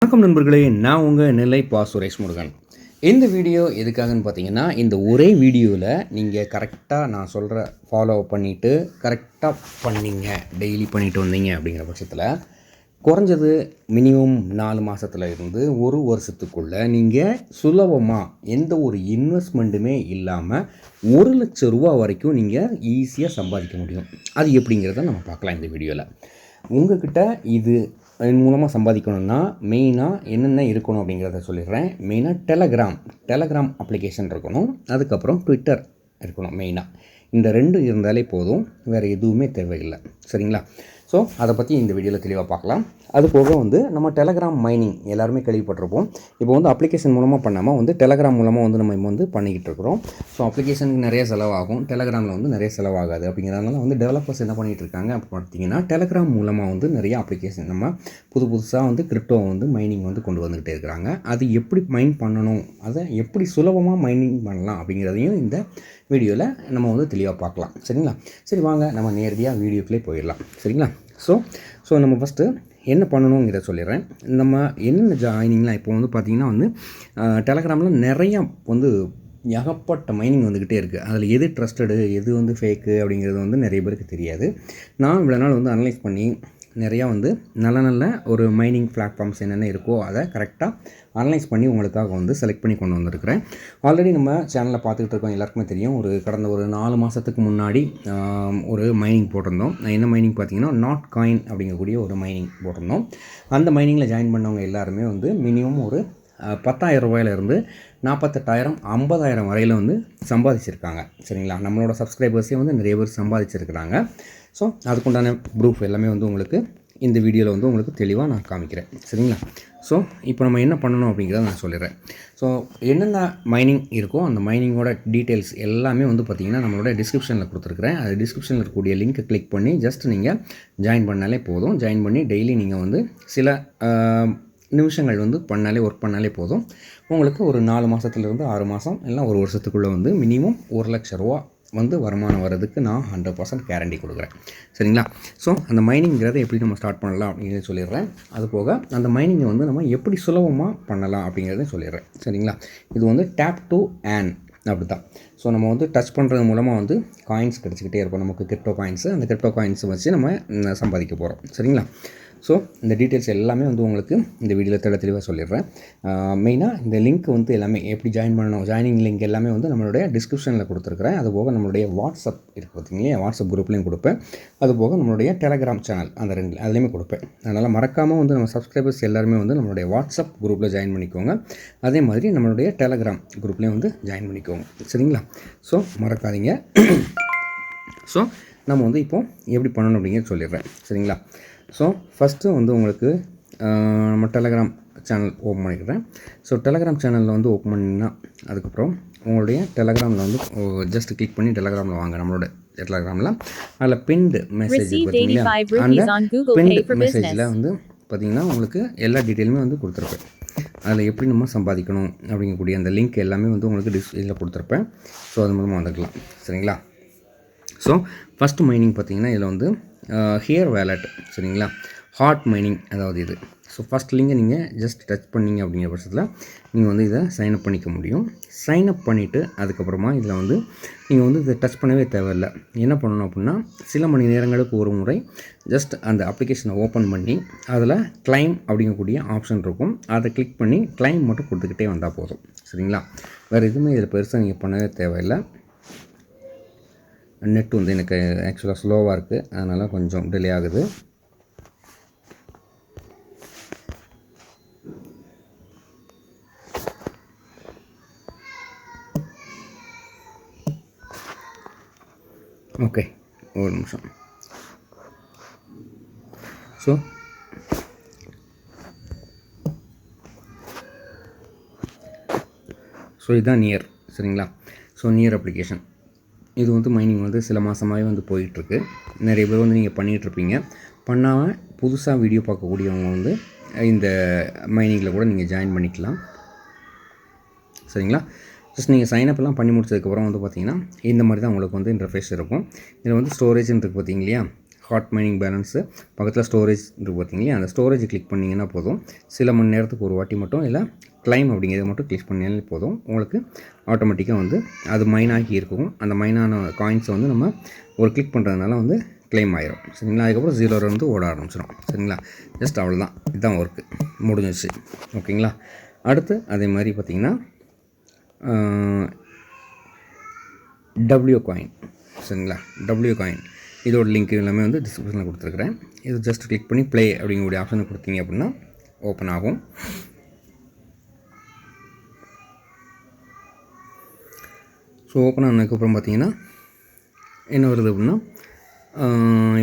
வணக்கம் நண்பர்களே, நான் உங்கள் நெல்லை பா சுரேஷ் முருகன். இந்த வீடியோ எதுக்காகன்னு பார்த்தீங்கன்னா, இந்த ஒரே வீடியோவில் நீங்கள் கரெக்டாக நான் சொல்கிற ஃபாலோ பண்ணிவிட்டு கரெக்டாக பண்ணிங்க, டெய்லி பண்ணிட்டு வந்தீங்க அப்படிங்கிற பட்சத்தில் குறைஞ்சது மினிமம் 4 மாதத்துல இருந்து 1 வருஷத்துக்குள்ளே நீங்கள் சுலபமாக எந்த ஒரு இன்வெஸ்ட்மெண்ட்டுமே இல்லாமல் ₹1,00,000 வரைக்கும் நீங்கள் ஈஸியாக சம்பாதிக்க முடியும். அது எப்படிங்கிறத நம்ம பார்க்கலாம் இந்த வீடியோவில். உங்கள்கிட்ட இது மூலமாக சம்பாதிக்கணும்னா மெயினாக என்னென்ன இருக்கணும் அப்படிங்கிறத சொல்லிடுறேன். மெயினாக டெலகிராம் அப்ளிகேஷன் இருக்கணும். அதுக்கப்புறம் ட்விட்டர் இருக்கணும். மெயினாக இந்த 2 இருந்தாலே போதும், வேறு எதுவுமே தேவையில்லை. சரிங்களா? ஸோ அதை பற்றி இந்த வீடியோவில் தெளிவாக பார்க்கலாம். அது போக நம்ம டெலகிராம் மைனிங் எல்லாருமே கேள்விப்பட்டிருப்போம். இப்போ அப்ளிகேஷன் மூலமாக பண்ணாமல் டெலகிராம் மூலமாக நம்ம பண்ணிக்கிட்டு இருக்கிறோம். ஸோ அப்ளிகேஷனுக்கு நிறைய செலவாகும், டெலகிராமில் நிறைய செலவாகாது. அப்படிங்கிறதுனால டெவலப்பர்ஸ் என்ன பண்ணிகிட்டு இருக்காங்க அப்போ பார்த்தீங்கன்னா, டெலகிராம் மூலமாக நிறைய அப்ளிகேஷன் நம்ம புதுசாக கிரிப்டோ மைனிங் கொண்டு வந்துக்கிட்டே இருக்கிறாங்க. அது எப்படி மைன் பண்ணணும், அதை எப்படி சுலபமாக மைனிங் பண்ணலாம் அப்படிங்கிறதையும் இந்த வீடியோவில் நம்ம தெளிவாக பார்க்கலாம். சரிங்களா? சரி, வாங்க நம்ம நேரடியாக வீடியோக்குள்ளே போயிடலாம். சரிங்களா? ஸோ நம்ம ஃபஸ்ட்டு என்ன பண்ணணுங்கிறத சொல்லிடுறேன். நம்ம என்னென்ன ஜாயினிங்லாம் இப்போ பார்த்திங்கன்னா டெலகிராமில் நிறையா ஏகப்பட்ட மைனிங் வந்துக்கிட்டே இருக்குது. அதில் எது ட்ரஸ்டடு, எது ஃபேக்கு அப்படிங்கிறது நிறைய பேருக்கு தெரியாது. நான் இவ்வளோ நாள் அனலைஸ் பண்ணி நிறையா நல்ல ஒரு மைனிங் பிளாட்ஃபார்ம்ஸ் என்னென்ன இருக்கோ அதை கரெக்டாக அனலைஸ் பண்ணி உங்களுக்காக செலக்ட் பண்ணி கொண்டு வந்திருக்கிறேன். ஆல்ரெடி நம்ம சேனலில் பார்த்துக்கிட்டு இருக்கோம், எல்லாருக்குமே தெரியும். கடந்த ஒரு 4 மாதத்துக்கு முன்னாடி ஒரு மைனிங் போட்டிருந்தோம். என்ன மைனிங் பார்த்தீங்கன்னா, நாட் காயின் அப்படிங்கக்கூடிய ஒரு மைனிங் போட்டிருந்தோம். அந்த மைனிங்கில் ஜாயின் பண்ணவங்க எல்லாருமே மினிமம் ஒரு ₹10,000 48,000 50,000 வரையில் சம்பாதிச்சிருக்காங்க. சரிங்களா? நம்மளோட சப்ஸ்கிரைபர்ஸே நிறைய பேர் சம்பாதிச்சிருக்கிறாங்க. ஸோ அதுக்குண்டான ப்ரூஃப் எல்லாமே உங்களுக்கு இந்த வீடியோவில் உங்களுக்கு தெளிவாக நான் காமிக்கிறேன். சரிங்களா? ஸோ இப்போ நம்ம என்ன பண்ணணும் அப்படிங்கிறத நான் சொல்லிடுறேன். ஸோ என்னென்ன மைனிங் இருக்கோ அந்த மைனிங்கோட டீட்டெயில்ஸ் எல்லாமே பார்த்திங்கன்னா நம்மளோட டிஸ்கிரிப்ஷனில் கொடுத்துருக்குறேன். அது டிஸ்கிரிப்ஷனில் இருக்கக்கூடிய லிங்க்கை கிளிக் பண்ணி ஜஸ்ட் நீங்கள் ஜாயின் பண்ணாலே போதும். ஜாயின் பண்ணி டெய்லி நீங்கள் சில நிமிஷங்கள் பண்ணாலே ஒர்க் பண்ணாலே போதும். உங்களுக்கு ஒரு 4 மாதத்துலேருந்து 6 மாதம் இல்லை 1 வருஷத்துக்குள்ளே மினிமம் ₹1,00,000 வருமானம் வர்றதுக்கு நான் 100% கேரண்டி கொடுக்குறேன். சரிங்களா? ஸோ அந்த மைனிங்கிறத எப்படி நம்ம ஸ்டார்ட் பண்ணலாம் அப்படிங்கிறத சொல்லிடுறேன். அது போக அந்த மைனிங்கை நம்ம எப்படி சுலபமாக பண்ணலாம் அப்படிங்கிறத சொல்லிடுறேன். சரிங்களா? இது டேப் டு ஏர்ன் அப்படி தான். ஸோ நம்ம டச் பண்ணுறது மூலமாக காயின்ஸ் கிடச்சிக்கிட்டே இருப்போம். நமக்கு கிரிப்டோ காயின்ஸு, அந்த கிரிப்டோ காயின்ஸை வச்சு நம்ம சம்பாதிக்க போகிறோம். சரிங்களா? ஸோ இந்த டீட்டெயில்ஸ் எல்லாமே உங்களுக்கு இந்த வீடியோவில் தெளிவாக சொல்லிடுறேன். மெயினாக இந்த லிங்க் எல்லாமே எப்படி ஜாயின் பண்ணணும், ஜாயினிங் லிங்க் எல்லாமே நம்மளுடைய டிஸ்கிரிப்ஷனில் கொடுத்துருக்குறேன். அதுபோக நம்மளுடைய வாட்ஸ்அப் இருக்குது பார்த்தீங்களா, வாட்ஸ்அப் குரூப்லேயும் கொடுப்பேன். அதுபோக நம்மளுடைய டெலகிராம் சேனல் அந்த 2 அதுலேயுமே கொடுப்பேன். அதனால் மறக்காமல் நம்ம சப்ஸ்கிரைபர்ஸ் எல்லாருமே நம்மளுடைய வாட்ஸ்அப் குரூப்பில் ஜாயின் பண்ணிக்கோங்க. அதே மாதிரி நம்மளுடைய டெலகிராம் குரூப்லேயும் ஜாயின் பண்ணிக்கோங்க. சரிங்களா? ஸோ மறக்காதீங்க. ஸோ நம்ம இப்போ எப்படி பண்ணணும் அப்படிங்கிறது சொல்லிடுறேன். சரிங்களா? ஸோ ஃபஸ்ட்டு உங்களுக்கு நம்ம டெலகிராம் சேனல் ஓப்பன் பண்ணிக்கிறேன். ஸோ டெலகிராம் சேனலில் ஓப்பன் பண்ணிங்கன்னா அதுக்கப்புறம் உங்களுடைய டெலகிராமில் ஜஸ்ட் கிளிக் பண்ணி டெலகிராமில் வாங்க. நம்மளோட டெலகிராமில் அதில் பின்டு மெசேஜ் பார்த்தீங்களா, அந்த பின்டு மெசேஜில் பார்த்திங்கன்னா உங்களுக்கு எல்லா டீட்டெயிலுமே கொடுத்துருப்பேன். அதில் எப்படி நம்ம சம்பாதிக்கணும் அப்படிங்கக்கூடிய அந்த லிங்க் எல்லாமே உங்களுக்கு இதில் கொடுத்துருப்பேன். ஸோ அது மூலமாக வந்துக்கலாம். சரிங்களா? ஸோ ஃபஸ்ட்டு மைனிங் பார்த்திங்கன்னா இதில் ஹியர் வேலட். சரிங்களா? ஹாட் மைனிங் அதாவது இது. ஸோ ஃபஸ்ட் லிங்கை நீங்கள் ஜஸ்ட் டச் பண்ணிங்க அப்படிங்கிற பட்சத்தில் நீங்கள் இதை சைன்அப் பண்ணிக்க முடியும். சைன்அப் பண்ணிவிட்டு அதுக்கப்புறமா இதில் நீங்கள் இதை டச் பண்ணவே தேவையில்லை. என்ன பண்ணணும் அப்படின்னா, சில மணி நேரங்களுக்கு ஒரு முறை ஜஸ்ட் அந்த அப்ளிகேஷனை ஓப்பன் பண்ணி அதில் கிளைம் அப்படிங்கக்கூடிய ஆப்ஷன் இருக்கும். அதை கிளிக் பண்ணி கிளைம் மட்டும் கொடுத்துக்கிட்டே வந்தால் போதும். சரிங்களா? வேறு எதுவுமே இதில் பெருசாக நீங்கள் பண்ணவே தேவையில்லை. நெட் எனக்கு ஆக்சுவலாக ஸ்லோவாக இருக்குது, அதனால் கொஞ்சம் டிலே ஆகுது. ஓகே, ஒரு நிமிஷம். ஸோ இதுதான் நியர். சரிங்களா? ஸோ நியர் அப்ளிகேஷன் இது மைனிங் சில மாதமாகவே போயிட்டுருக்கு. நிறைய பேர் நீங்கள் பண்ணிகிட்ருப்பீங்க. பண்ணாமல் புதுசாக வீடியோ பார்க்கக்கூடியவங்க இந்த மைனிங்கில் கூட நீங்கள் ஜாயின் பண்ணிக்கலாம். சரிங்களா? ஜஸ்ட் நீங்கள் சைனப்லாம் பண்ணி முடிச்சதுக்கப்புறம் பார்த்தீங்கன்னா இந்த மாதிரி தான் உங்களுக்கு இன்டர்ஃபேஸ் இருக்கும். இதில் ஸ்டோரேஜ்னு இருக்குது பார்த்தீங்க இல்லையா, ஹாட் மைனிங் பேலன்ஸு பக்கத்தில் ஸ்டோரேஜ் இருக்குது பார்த்தீங்களா, அந்த ஸ்டோரேஜ் கிளிக் பண்ணிங்கன்னா போதும். சில மணி நேரத்துக்கு ஒரு வாட்டி மட்டும் இல்லை கிளைம் அப்படிங்கிறத மட்டும் கிளிக் பண்ணினாலே போதும். உங்களுக்கு ஆட்டோமேட்டிக்காக வந்து அது மைன் ஆகி இருக்கும். அந்த மைனான காயின்ஸை வந்து நம்ம ஒரு கிளிக் பண்ணுறதுனால வந்து கிளைம் ஆகிரும். சரிங்களா. அதுக்கப்புறம் 0 வந்து ஓட ஆரம்பிச்சிடும். சரிங்களா. ஜஸ்ட் அவ்வளோதான், இதுதான் ஒர்க்கு முடிஞ்சிச்சு. ஓகேங்களா. அடுத்து அதே மாதிரி பார்த்திங்கன்னா டபிள்யூ காயின். சரிங்களா. டபிள்யூ காயின் இதோட லிங்க் எல்லாமே வந்து டிஸ்கிரிப்ஷனில் கொடுத்துருக்குறேன். இது ஜஸ்ட் கிளிக் பண்ணி ப்ளே அப்படிங்கக்கூடிய ஆப்ஷனை கொடுத்தீங்க அப்படின்னா ஓப்பன் ஆகும். ஸோ ஓப்பன் ஆனதுக்கப்புறம் பார்த்தீங்கன்னா என்ன வருது அப்படின்னா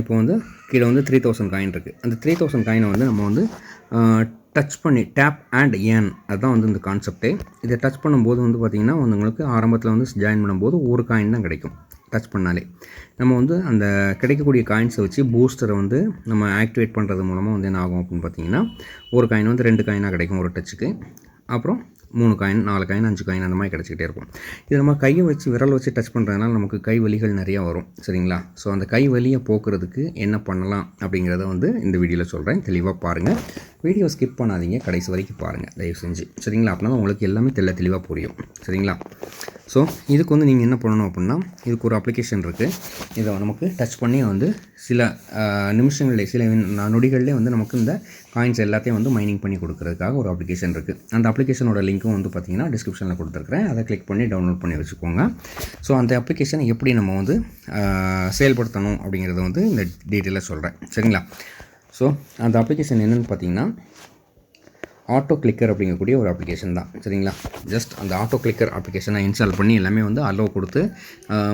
இப்போ வந்து கீழே வந்து 3000 காயின் இருக்குது. அந்த 3000 காயினை வந்து நம்ம வந்து டச் பண்ணி டேப் அண்ட் ஏர்ன், அதுதான் வந்து இந்த கான்செப்டே. இதை டச் பண்ணும்போது வந்து பார்த்திங்கன்னா உங்களுக்கு ஆரம்பத்தில் வந்து ஜாயின் பண்ணும்போது ஒரு காயின் தான் கிடைக்கும். டச் பண்ணாலே நம்ம வந்து அந்த கிடைக்கக்கூடிய காயின்ஸை வச்சு பூஸ்டரை வந்து நம்ம ஆக்டிவேட் பண்ணுறது மூலமாக வந்து என்ன ஆகும் அப்படின்னு பார்த்தீங்கன்னா ஒரு காயின் வந்து 2 காயினாக கிடைக்கும் ஒரு டச்சுக்கு. அப்புறம் 3 காயின் 4 காயின் 5 காயின் அந்த மாதிரி கிடச்சிக்கிட்டே இருக்கும். இது நம்ம கையை வச்சு விரல் வச்சு டச் பண்ணுறதுனால நமக்கு கை வலிகள் நிறையா வரும். சரிங்களா. ஸோ அந்த கை வலியை போக்குறதுக்கு என்ன பண்ணலாம் அப்படிங்கிறத வந்து இந்த வீடியோவில் சொல்கிறேன். தெளிவாக பாருங்கள். வீடியோ ஸ்கிப் பண்ணாதீங்க, கடைசி வரைக்கும் பாருங்கள் தயவு செஞ்சு. சரிங்களா. அப்படின்னா தான் உங்களுக்கு எல்லாமே தெளிவாக புரியும். சரிங்களா. ஸோ இதுக்கு வந்து நீங்கள் என்ன பண்ணணும் அப்படின்னா இதுக்கு ஒரு அப்ளிகேஷன் இருக்குது. இதை நமக்கு டச் பண்ணி வந்து சில நிமிஷங்களே சில நொடிகளிலே வந்து நமக்கு இந்த காயின்ஸ் எல்லாத்தையும் வந்து மைனிங் பண்ணி கொடுக்குறதுக்காக ஒரு அப்ளிகேஷன் இருக்குது. அந்த அப்ளிகேஷனோட லிங்க்கும் வந்து பார்த்திங்கன்னா டிஸ்கிரிப்ஷனில் கொடுத்துருக்குறேன். அதை கிளிக் பண்ணி டவுன்லோட் பண்ணி வச்சுக்கோங்க. ஸோ அந்த அப்ளிகேஷனை எப்படி நம்ம வந்து செயல்படுத்தணும் அப்படிங்கிறத வந்து இந்த டீட்டெயிலாக சொல்கிறேன். சரிங்களா. ஸோ அந்த அப்ளிகேஷன் என்னென்னு பார்த்தீங்கன்னா ஆட்டோ கிளிக்கர் அப்படிங்கக்கூடிய ஒரு அப்ளிகேஷன் தான். சரிங்களா. ஜஸ்ட் அந்த ஆட்டோ கிளிக்கர் அப்ளிகேஷனை இன்ஸ்டால் பண்ணி எல்லாமே வந்து அலோவ் கொடுத்து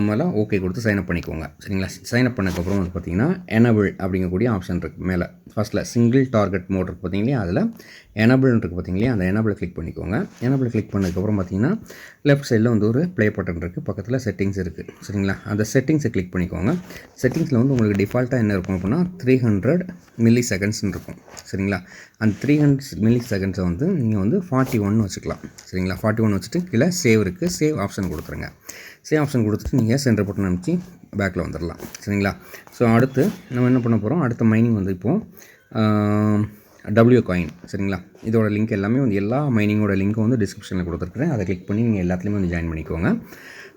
மேலே ஓகே கொடுத்து சைன்அப் பண்ணிக்கோங்க. சரிங்களா. சைன்அப் பண்ணதுக்கப்புறம் வந்து பார்த்திங்கன்னா எனபிள் அப்படிங்கக்கூடிய ஆப்ஷன் இருக்குது மேலே ஃபஸ்ட்டில் சிங்கிள் டார்கெட் மோட் இருக்குது பார்த்தீங்களா, அதில் எனபிள் இருக்குது பார்த்தீங்களா, அந்த எனபிள் கிளிக் பண்ணிக்கோங்க. எனபிள் கிளிக் பண்ணதுக்கப்புறம் பார்த்திங்கன்னா லெஃப்ட் சைடில் வந்து ஒரு ப்ளே பட்டன் இருக்குது, பக்கத்தில் செட்டிங்ஸ் இருக்குது. சரிங்களா. அந்த செட்டிங்ஸை கிளிக் பண்ணிக்கோங்க. செட்டிங்ஸில் வந்து உங்களுக்கு டிஃபால்ட்டாக என்ன இருக்கும் அப்படின்னா 300 மில்லி செகண்ட்ஸ்னு இருக்கும். சரிங்களா. அந்த 300 மில்லி செகண்ட்ஸை வந்து நீங்கள் வந்து 41 வச்சுக்கலாம். சரிங்களா. 41 வச்சுட்டு கீழே சேவ் இருக்குது, சேவ் ஆப்ஷன் கொடுத்துருங்க. சேவ் ஆப்ஷன் கொடுத்துட்டு நீங்கள் சென்டர் பட்டன் அமைச்சு பேக்கில் வந்துடலாம். சரிங்களா. ஸோ அடுத்து நம்ம என்ன பண்ண போகிறோம், அடுத்த மைனிங் வந்து இப்போது டபிள்யூ காயின். சரிங்களா. இதோட லிங்க் எல்லாமே வந்து எல்லா மைனிங்கோட லிங்க்கும் வந்து டிஸ்கிரிப்ஷனில் கொடுத்துருக்குறேன். அதை கிளிக் பண்ணி நீங்கள் எல்லாத்துலேயுமே வந்து ஜாயின் பண்ணிக்கோங்க.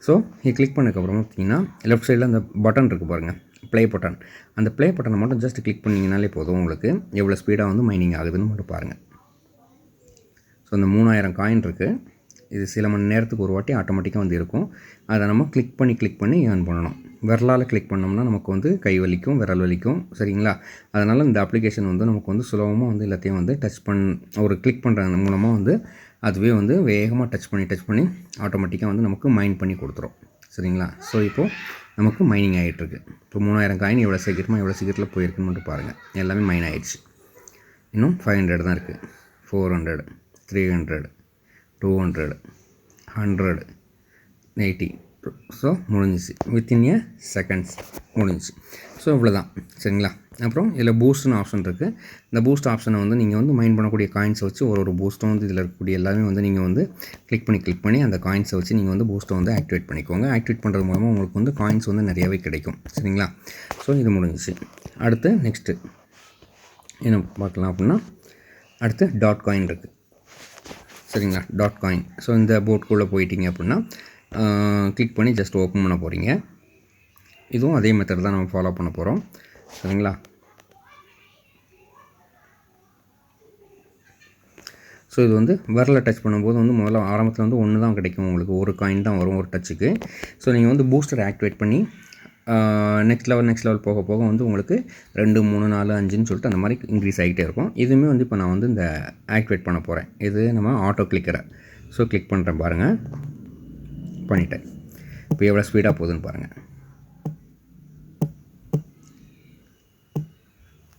ஸோ இது கிளிக் பண்ணதுக்கப்புறம் பார்த்தீங்கன்னா லெஃப்ட் சைடில் அந்த பட்டன் இருக்குது பாருங்கள், ப்ளே பட்டன். அந்த ப்ளே பட்டனை மட்டும் ஜஸ்ட் கிளிக் பண்ணிங்கனாலே போதும். உங்களுக்கு எவ்வளோ ஸ்பீடாக வந்து மைனிங் ஆகுதுன்னு மட்டும் பாருங்கள். ஸோ இந்த 3000 காயின் இருக்குது. இது சில மணி நேரத்துக்கு ஒரு வாட்டி ஆட்டோமேட்டிக்காக வந்து இருக்கும். அதை நம்ம கிளிக் பண்ணி ஏர்ன் பண்ணணும். விரலால் கிளிக் பண்ணோம்னா நமக்கு வந்து கை வலிக்கும், விரல் வலிக்கும். சரிங்களா. அதனால் இந்த அப்ளிகேஷன் வந்து நமக்கு வந்து சுலபமாக வந்து எல்லாத்தையும் வந்து ஒரு கிளிக் பண்ணுறது மூலமாக வந்து அதுவே வந்து வேகமாக டச் பண்ணி ஆட்டோமேட்டிக்காக வந்து நமக்கு மைன் பண்ணி கொடுத்துரும். சரிங்களா. ஸோ இப்போது நமக்கு மைனிங் ஆகிட்டுருக்கு. இப்போ 3000 காயின் எவ்வளோ சீக்கிரத்தில் போயிருக்குன்னு மட்டும் பாருங்கள். எல்லாமே மைன் ஆகிடுச்சு. இன்னும் 500 தான் இருக்குது. 400, 300, 200, 100, 80. ஸோ முடிஞ்சிச்சு. வித்தின் ஏ செகண்ட்ஸ் முடிஞ்சிச்சு. ஸோ இவ்வளோதான். சரிங்களா. அப்புறம் இதில் பூஸ்ட்னு ஆப்ஷன் இருக்குது. இந்த பூஸ்ட் ஆப்ஷனை வந்து நீங்கள் வந்து மைண்ட் பண்ணக்கூடிய காயின்ஸை வச்சு ஒரு பூஸ்ட்டும் வந்து இதில் இருக்கக்கூடிய எல்லாமே வந்து நீங்கள் வந்து கிளிக் பண்ணி அந்த காயின்ஸை வச்சு நீங்கள் வந்து பூஸ்ட்டை வந்து ஆக்டிவேட் பண்ணிக்கோங்க. ஆக்டிவேட் பண்ணுறது மூலமாக உங்களுக்கு வந்து காயின்ஸ் வந்து நிறையாவே கிடைக்கும். சரிங்களா. ஸோ இது முடிஞ்சிச்சு. அடுத்து நெக்ஸ்ட்டு என்ன பார்க்கலாம் அப்படின்னா அடுத்து டாட் காயின் இருக்குது. சரிங்களா. Dot coin. ஸோ இந்த போர்ட்குள்ளே போயிட்டீங்க அப்படின்னா கிளிக் பண்ணி ஜஸ்ட் ஓப்பன் பண்ண போகிறீங்க. இதுவும் அதே மெத்தட் தான் நம்ம ஃபாலோ பண்ண போகிறோம். சரிங்களா. ஸோ இது வந்து விரலை டச் பண்ணும்போது வந்து முதல்ல ஆரம்பத்தில் வந்து 1 தான் கிடைக்கும். உங்களுக்கு ஒரு காயின் தான் வரும் ஒரு டச்சுக்கு. ஸோ நீங்கள் வந்து பூஸ்டரை ஆக்டிவேட் பண்ணி நெக்ஸ்ட் லெவல் போக போக வந்து உங்களுக்கு 2, 3, 4, 5ன்னு சொல்லிட்டு அந்த மாதிரி இன்க்ரீஸ் ஆகிட்டே இருக்கும். இதுவுமே வந்து இப்போ நான் வந்து இந்த ஆக்டிவேட் பண்ண போகிறேன். இது நம்ம ஆட்டோ கிளிக்கரை. ஸோ கிளிக் பண்ணுறேன் பாருங்கள், பண்ணிட்டேன். இப்போ எவ்வளோ ஸ்பீடாக போகுதுன்னு பாருங்கள்.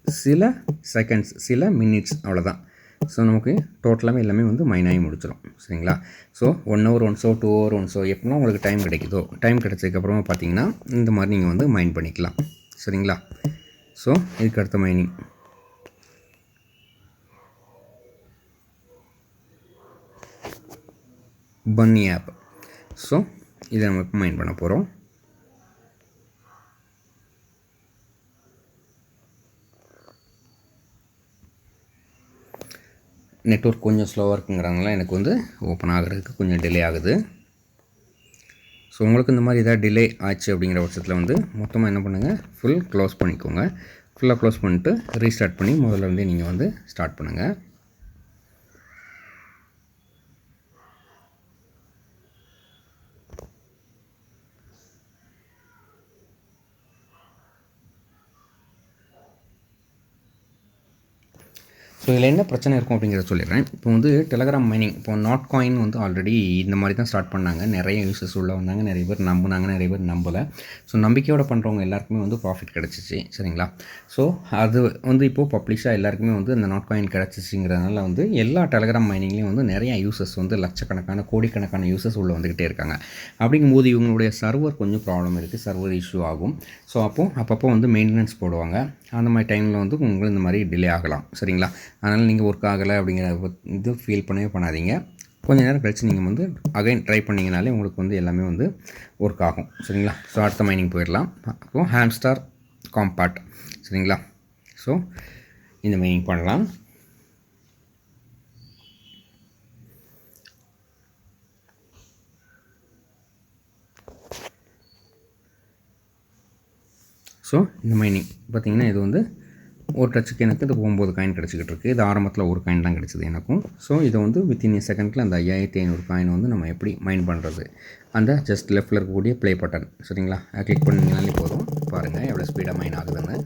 சில செகண்ட்ஸ், சில மினிட்ஸ், அவ்வளோதான். ஸோ நமக்கு டோட்டலாகவே எல்லாமே வந்து மைன் ஆகி முடிச்சிடும். சரிங்களா. ஸோ 1 hour ஒன்ஸோ 2 hour ஒன்ஸோ எப்படின்னா உங்களுக்கு டைம் கிடைக்குதோ, டைம் கிடைச்சதுக்கப்புறமா பார்த்தீங்கன்னா இந்த மாதிரி நீங்கள் வந்து மைன் பண்ணிக்கலாம். சரிங்களா. ஸோ இதுக்கு அடுத்த மைனிங் பன்னி ஆப். ஸோ இதை நம்ம மைன் பண்ண போகிறோம். நெட்வொர்க் கொஞ்சம் ஸ்லோவாக இருக்குங்கிறதுனால எனக்கு வந்து ஓப்பன் ஆகிறதுக்கு கொஞ்சம் டிலே ஆகுது. ஸோ உங்களுக்கு இந்த மாதிரி எதாவது டிலே ஆச்சு அப்படிங்கிற பட்சத்தில் வந்து மொத்தமாக என்ன பண்ணுங்கள், ஃபுல் க்ளோஸ் பண்ணிக்கோங்க. ஃபுல்லாக க்ளோஸ் பண்ணிட்டு ரீஸ்டார்ட் பண்ணி முதல்ல இருந்தே நீங்கள் வந்து ஸ்டார்ட் பண்ணுங்கள். ஸோ இதில் என்ன பிரச்சனை இருக்கும் அப்படிங்கிறத சொல்லிடுறேன். இப்போ வந்து டெலகிராம் மைனிங், இப்போ நாட் காயின் வந்து ஆல்ரெடி இந்த மாதிரி தான் ஸ்டார்ட் பண்ணாங்க. நிறைய யூசர்ஸ் உள்ளே வந்தாங்க, நிறைய பேர் நம்பினாங்க, நிறைய பேர் நம்பலை. ஸோ நம்பிக்கையோடு பண்ணுறவங்க எல்லாருக்குமே வந்து ப்ராஃபிட் கிடச்சிச்சு, சரிங்களா. ஸோ அது வந்து இப்போது பப்ளிஷாக எல்லாருக்குமே வந்து அந்த நாட் காயின் கிடச்சிச்சிங்கிறதுனால வந்து எல்லா டெலகிராம் மைனிங்லேயும் வந்து நிறைய யூசர்ஸ் வந்து லட்சக்கணக்கான கோடிக்கணக்கான யூசர்ஸ் உள்ளே வந்துக்கிட்டே இருக்காங்க. அப்படிங்கும்போது இவங்களுடைய சர்வர் கொஞ்சம் ப்ராப்ளம் இருக்குது, சர்வர் இஷ்யூ ஆகும். ஸோ அப்பப்போ வந்து மெயின்டெனன்ஸ் போடுவாங்க. அந்த மாதிரி டைமில் வந்து உங்களுக்கு இந்த மாதிரி டிலே ஆகலாம், சரிங்களா. அதனால் நீங்கள் ஒர்க் ஆகலை அப்படிங்கிற இது ஃபீல் பண்ணவே பண்ணாதீங்க. கொஞ்சம் நேரம் கழிச்சு நீங்கள் வந்து அகைன் ட்ரை பண்ணிங்கனாலே உங்களுக்கு வந்து எல்லாமே வந்து ஒர்க் ஆகும், சரிங்களா. ஸோ அடுத்த மைனிங் போயிடலாம். அப்போது ஹாம்ஸ்டர் காம்பாக்ட், சரிங்களா. ஸோ இந்த மைனிங் பண்ணலாம். ஸோ இந்த மைனிங் பார்த்திங்கன்னா இது வந்து ஒரு டச்சுக்கு எனக்கு இது 9 காயின் கிடச்சிக்கிட்டு இருக்குது. இது ஆரம்பத்தில் ஒரு காயின் தான் கிடச்சிது எனக்கும். ஸோ இதை வந்து வித்தின் செகண்டில் அந்த 5500 காயின் வந்து நம்ம எப்படி மைன் பண்ணுறது, அந்த ஜஸ்ட் லெஃப்ட்டில் இருக்கக்கூடிய ப்ளே பட்டன், சரிங்களா, கிளிக் பண்ணிங்கனாலே போதும். பாருங்கள் எவ்வளோ ஸ்பீடாக மைன் ஆகுதுன்னு.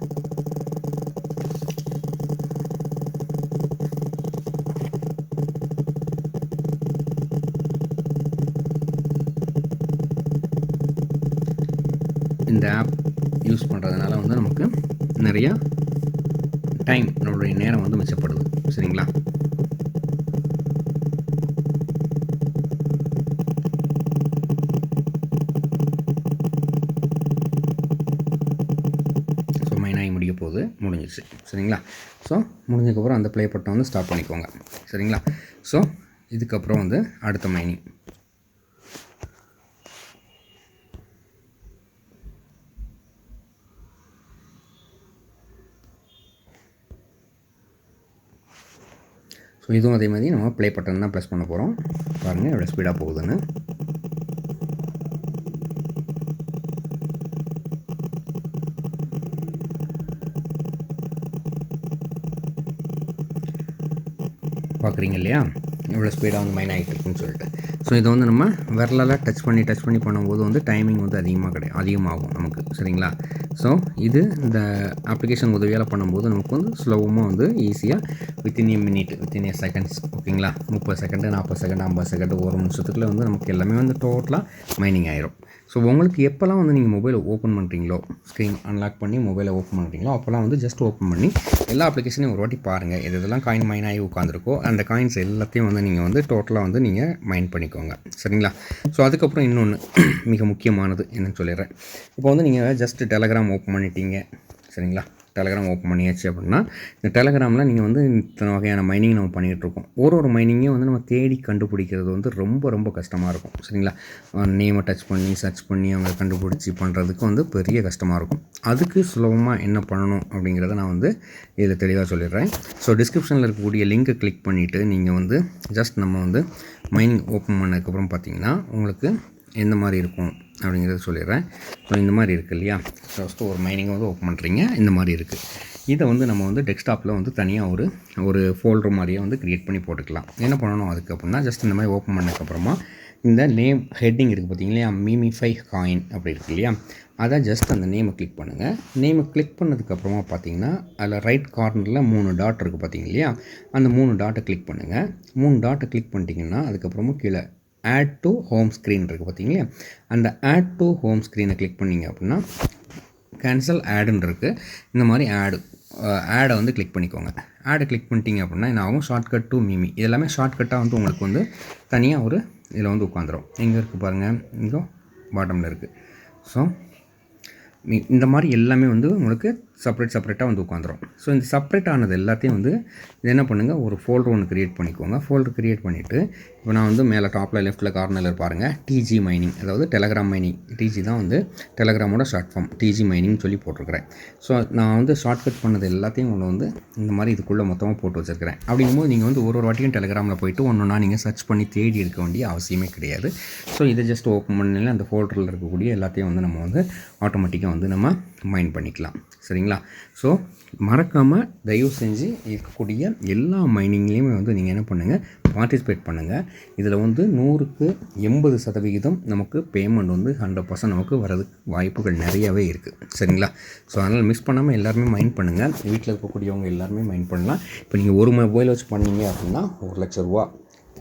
இந்த ஆப் யூஸ் பண்ணுறதுனால வந்து நமக்கு நிறையா டைம், நம்மளுடைய நேரம் வந்து மிச்சப்படுது, சரிங்களா. ஸோ மைனாகி முடிய போகுது, முடிஞ்சிச்சு, சரிங்களா. ஸோ முடிஞ்சதுக்கப்புறம் அந்த ப்ளே பட்டன் வந்து ஸ்டாப் பண்ணிக்கோங்க, சரிங்களா. ஸோ இதுக்கப்புறம் வந்து அடுத்த மைனிங். ஸோ இதுவும் அதே மாதிரி நம்ம ப்ளே பட்டன் தான் ப்ரெஸ் பண்ண போகிறோம். பாருங்கள் எவ்வளோ ஸ்பீடாக போகுதுன்னு. பார்க்குறீங்க இல்லையா எவ்வளோ ஸ்பீடாக வந்து மைன் ஆகிட்டு இருக்குன்னு சொல்லிட்டு. ஸோ இதை வந்து நம்ம விரலால் டச் பண்ணி பண்ணும்போது வந்து டைமிங் வந்து அதிகமாகும் நமக்கு, சரிங்களா. ஸோ இது இந்த அப்ளிகேஷன் உதவியால் பண்ணும்போது நமக்கு வந்து ஸ்லோவமாக வந்து ஈஸியாக வித்தின் ஏ மினிட், வித்தின் ஏ செகண்ட்ஸ், ஓகேங்களா. 30 செகண்டு, 40 செகண்டு, 50 செகண்டு, ஒரு நிமிஷத்துக்குள்ளே வந்து நமக்கு எல்லாமே வந்து டோட்டலாக மைனிங் ஆயிரும். ஸோ உங்களுக்கு எப்போல்லாம் வந்து நீங்கள் மொபைலை ஓப்பன் பண்ணுறீங்களோ, ஸ்க்ரீன் அன்லாக் பண்ணி மொபைலை ஓப்பன் பண்ணுறீங்களோ, அப்போல்லாம் வந்து ஜஸ்ட் ஓப்பன் பண்ணி எல்லா அப்ளிகேஷனையும் ஒரு வாட்டி பாருங்கள். இதெல்லாம் காயின் மைன் ஆகி உட்காந்துருக்கோ அந்த காயின்ஸ் எல்லாத்தையும் வந்து நீங்கள் வந்து டோட்டலாக வந்து நீங்கள் மைன் பண்ணிக்கோங்க, சரிங்களா. ஸோ அதுக்கப்புறம் இன்னொன்று மிக முக்கியமானது என்னன்னு சொல்லிடுறேன். இப்போ வந்து நீங்கள் ஜஸ்ட் டெலகிராம் ஓப்பன் பண்ணிட்டீங்க, சரிங்களா. டெலகிராம் ஓப்பன் பண்ணியாச்சு அப்படின்னா இந்த டெலகிராமில் நீங்கள் வந்து இத்தனை வகையான மைனிங் நம்ம பண்ணிகிட்ருக்கோம். ஒரு மைனிங்கையும் வந்து நம்ம தேடி கண்டுபிடிக்கிறது வந்து ரொம்ப கஷ்டமாக இருக்கும், சரிங்களா. நேமை டச் பண்ணி சர்ச் பண்ணி அவங்க கண்டுபிடிச்சி பண்ணுறதுக்கு வந்து பெரிய கஷ்டமாக இருக்கும். அதுக்கு சுலபமாக என்ன பண்ணணும் அப்படிங்கிறத நான் வந்து இதில் தெளிவாக சொல்லிடுறேன். ஸோ டிஸ்கிரிப்ஷனில் இருக்கக்கூடிய லிங்க்கை கிளிக் பண்ணிவிட்டு நீங்கள் வந்து ஜஸ்ட் நம்ம வந்து மைனிங் ஓப்பன் பண்ணதுக்கப்புறம் பார்த்தீங்கன்னா உங்களுக்கு எந்த மாதிரி இருக்கும் அப்படிங்கிறத சொல்லிடுறேன். ஸோ இந்த மாதிரி இருக்குது இல்லையா. ஃபஸ்ட்டு ஒரு மைனிங்கை வந்து ஓப்பன் பண்ணுறீங்க, இந்த மாதிரி இருக்குது. இதை வந்து நம்ம வந்து டெஸ்க்டாப்பில் வந்து தனியாக ஒரு ஃபோல்டர் மாதிரியே வந்து க்ரியேட் பண்ணி போட்டுக்கலாம். என்ன பண்ணணும் அதுக்கு அப்படின்னா ஜஸ்ட் இந்த மாதிரி ஓப்பன் பண்ணதுக்கப்புறமா இந்த நேம் ஹெட்டிங் இருக்குது பார்த்தீங்களா, மீமிஃபை காயின் அப்படி இருக்குது இல்லையா, அதை ஜஸ்ட் அந்த நேமை கிளிக் பண்ணுங்கள். நேமை கிளிக் பண்ணதுக்கப்புறமா பார்த்தீங்கன்னா அதில் ரைட் கார்னரில் 3 டாட் இருக்குது பார்த்தீங்க இல்லையா, அந்த 3 டாட்டை கிளிக் பண்ணுங்கள். 3 டாட்டை கிளிக் பண்ணிட்டீங்கன்னா அதுக்கப்புறமா கீழே ஆட் டு ஹோம் ஸ்க்ரீன் இருக்குது பார்த்தீங்களா, அந்த ஆட் டு ஹோம் ஸ்க்ரீனை கிளிக் பண்ணிங்க அப்படின்னா கேன்சல் ஆடுன்னு இருக்குது. இந்த மாதிரி ஆடை வந்து கிளிக் பண்ணிக்கோங்க. ஆடை கிளிக் பண்ணிட்டீங்க அப்படின்னா என்ன ஆகும், ஷார்ட்கட் டு மீமி, இதெல்லாமே ஷார்ட்கட்டாக வந்து உங்களுக்கு வந்து தனியாக இதில் வந்து உட்காந்துரும். எங்கே இருக்குது பாருங்கள், இங்கே பாட்டமில் இருக்குது. ஸோ இந்த மாதிரி எல்லாமே வந்து உங்களுக்கு செப்பரேட்டாக வந்து உட்காந்துரும். ஸோ இந்த செப்பரேட் ஆனது எல்லாத்தையும் வந்து இது என்ன பண்ணுங்கள், ஒரு ஃபோல்டர் ஒன்று க்ரியேட் பண்ணிக்கோங்க. ஃபோல்டர் க்ரியேட் பண்ணிவிட்டு இப்போ நான் வந்து மேலே டாப்பில் லெஃப்ட்டில் கார்னரில் பாருங்கள் டிஜி மைனிங், அதாவது டெலகிராம் மைனிங். டிஜி தான் வந்து டெலகிராமோட ஷார்ட் ஃபார்ம், டிஜி மைனிங் சொல்லி போட்டிருக்கிறேன். ஸோ நான் வந்து ஷார்ட்கட் பண்ணது எல்லாத்தையும் ஒன்று வந்து இந்த மாதிரி இதுக்குள்ளே மொத்தமாக போட்டு வச்சுருக்கிறேன். அப்படிங்கும்போது நீங்கள் வந்து ஒரு வாட்டியும் டெலகிராமில் போய்ட்டு ஒன்றுனா நீங்கள் சர்ச் பண்ணி தேடி எடுக்க வேண்டிய அவசியமே கிடையாது. ஸோ இதை ஜஸ்ட் ஓப்பன் பண்ணல அந்த ஃபோல்டரில் இருக்கக்கூடிய எல்லாத்தையும் வந்து நம்ம வந்து ஆட்டோமேட்டிக்காக வந்து நம்ம மைண்ட் பண்ணிக்கலாம். சரிங்களா? ஸோ மறக்காமல் தயவு செஞ்சு இருக்கக்கூடிய எல்லா மைனிங்லேயுமே வந்து நீங்கள் என்ன பண்ணுங்கள், பார்ட்டிசிபேட் பண்ணுங்கள். இதில் வந்து 100க்கு 80% நமக்கு பேமெண்ட் வந்து 100% நமக்கு வரதுக்கு வாய்ப்புகள் நிறையவே இருக்குது. சரிங்களா? ஸோ அதனால் மிஸ் பண்ணாமல் எல்லாருமே மைண்ட் பண்ணுங்கள். வீட்டில் இருக்கக்கூடியவங்க எல்லாருமே மைண்ட் பண்ணலாம். இப்போ நீங்கள் ஒரு மொபைல் வச்சு பண்ணீங்க அப்படின்னா 1,00,000 ரூபா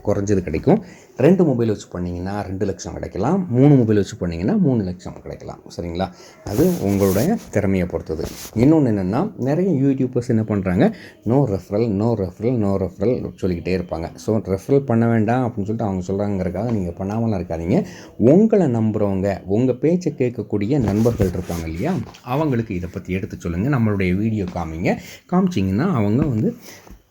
குறைஞ்சது கிடைக்கும். 2 மொபைல் வச்சு பண்ணிங்கன்னா 2 லட்சம் கிடைக்கலாம். 3 மொபைல் வச்சு பண்ணிங்கன்னா 3 லட்சம் கிடைக்கலாம். சரிங்களா? அது உங்களுடைய திறமையை பொறுத்தது. இன்னொன்று என்னென்னா, நிறைய யூடியூபர்ஸ் என்ன பண்ணுறாங்க, நோ ரெஃபரல் சொல்லிக்கிட்டே இருப்பாங்க. ஸோ ரெஃபரல் பண்ண வேண்டாம் அப்படின்னு சொல்லிட்டு அவங்க சொல்கிறாங்கிறக்காக நீங்கள் பண்ணாமலாம் இருக்காதீங்க. உங்களை நம்புகிறவங்க, உங்கள் பேச்சை கேட்கக்கூடிய நண்பர்கள் இருப்பாங்க இல்லையா, அவங்களுக்கு இதை பற்றி எடுத்து சொல்லுங்கள். நம்மளுடைய வீடியோ காமிச்சிங்கன்னா அவங்க வந்து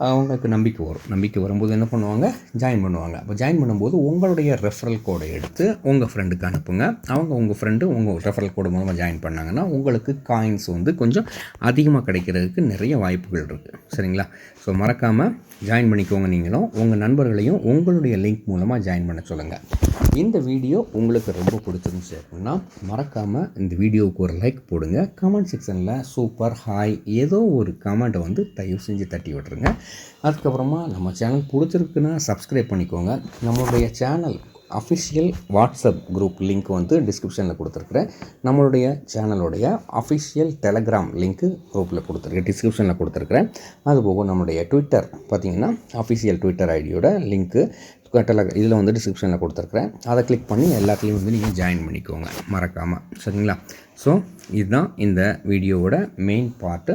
அவங்களுக்கு நம்பிக்கை வரும்போது என்ன பண்ணுவாங்க, ஜாயின் பண்ணுவாங்க. அப்போ ஜாயின் பண்ணும்போது உங்களுடைய ரெஃபரல் கோடை எடுத்து உங்கள் ஃப்ரெண்டுக்கு அனுப்புங்க. உங்கள் ஃப்ரெண்டு உங்கள் ரெஃபரல் கோடு மூலமாக ஜாயின் பண்ணாங்கன்னா உங்களுக்கு காயின்ஸ் வந்து கொஞ்சம் அதிகமாக கிடைக்கிறதுக்கு நிறைய வாய்ப்புகள் இருக்குது. சரிங்களா? ஸோ மறக்காமல் ஜாயின் பண்ணிக்கோங்க. நீங்களும் உங்கள் நண்பர்களையும் உங்களுடைய லிங்க் மூலமாக ஜாயின் பண்ண சொல்லுங்கள். இந்த வீடியோ உங்களுக்கு ரொம்ப பிடிச்சிருந்துச்சு அப்படின்னா மறக்காமல் இந்த வீடியோவுக்கு ஒரு லைக் போடுங்க. கமெண்ட் செக்ஷனில் சூப்பர், ஹாய் ஏதோ ஒரு கமெண்ட்டை வந்து தயவு செஞ்சு தட்டி விட்டுருங்க. அதுக்கப்புறமா நம்ம சேனல் பிடிச்சிருக்குன்னா சப்ஸ்கிரைப் பண்ணிக்கோங்க. நம்மளுடைய channel official WhatsApp group link வந்து டிஸ்கிரிப்ஷனில் கொடுத்துருக்குறேன். நம்மளுடைய சேனலுடைய அஃபிஷியல் டெலகிராம் லிங்க்கு குரூப்பில் டிஸ்கிரிப்ஷனில் கொடுத்துருக்குறேன். அதுபோக நம்மளுடைய ட்விட்டர் பார்த்திங்கன்னா அஃபிஷியல் ட்விட்டர் ஐடியோட லிங்க்கு இதில் வந்து டிஸ்கிரிப்ஷனில் கொடுத்துருக்குறேன். அதை கிளிக் பண்ணி எல்லாத்துலேயும் வந்து நீங்கள் ஜாயின் பண்ணிக்கோங்க மறக்காமல். சரிங்களா? ஸோ இதுதான் இந்த வீடியோவோட மெயின் பார்ட்டு.